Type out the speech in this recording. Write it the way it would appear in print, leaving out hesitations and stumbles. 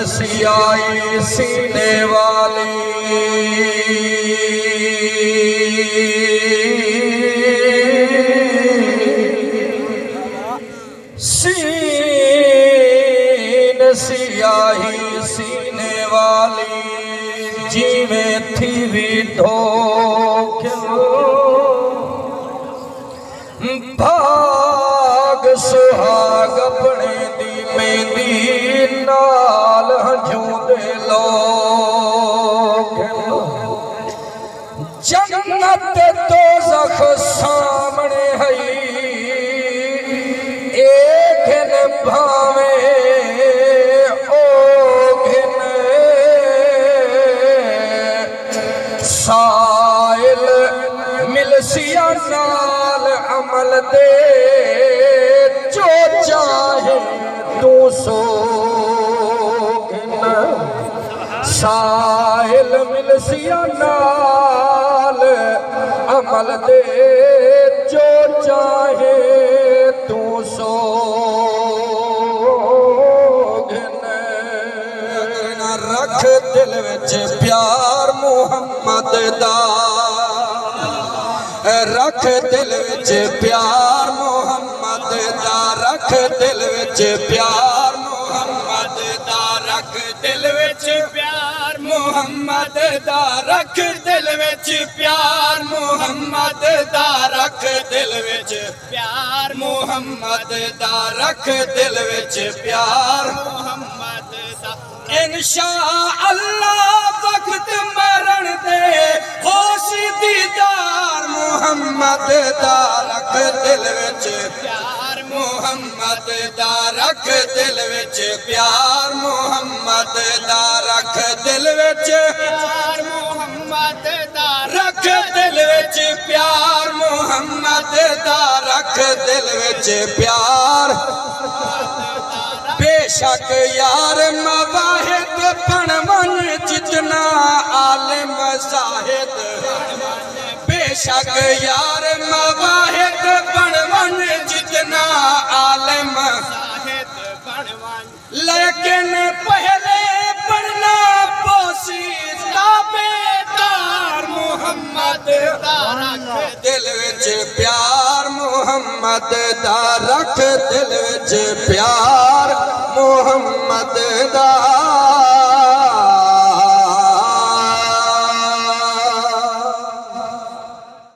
सियाई सीने वाली सीन सियाही सीने वाली जिवें थी भी भाग सुहाग अपने दी मेंदी नाल हजूदे लोग जन्नत दोज़ख सामने हई एक न भावे ओ घिन साइल मिलसिया नाल अमल दे जो चाहे तू सो साहिल मिलसिया नाल अमल दे जो चाहे तू सो रख दिल विच प्यार मुहम्मद दा रख दिल विच प्यार मुहम्मद दा रख दिल विच प्यार मुहम्मद दा रख दिल विच प्यार मुहम्मद दा रख दिल विच प्यार मुहम्मद दा रख दिल विच प्यार मुहम्मद दा रख दिल विच प्यार मुहम्मद दा इंशा अल्लाह वक्त मरण दे होश दीदार मुहम्मद दा रख दिल विच प्यार मुहम्मद दा रख दिल विच प्यार मुहम्मद दा रख दिल विच प्यार मुहम्मद दा रख दिल विच प्यार मुहम्मद दा रख दिल विच प्यार बेशक यार मवाहिद बनवन जितना आलिम जाहिद बेशक यार मवाहिद बनवन जितना आलिम जाहिद बनवन लेकिन पहले पढ़ना पोसीदा बेदार मुहम्मद दा रख दिल विच प्यार मुहम्मद दा रख दिल विच प्यार मुहम्मद दा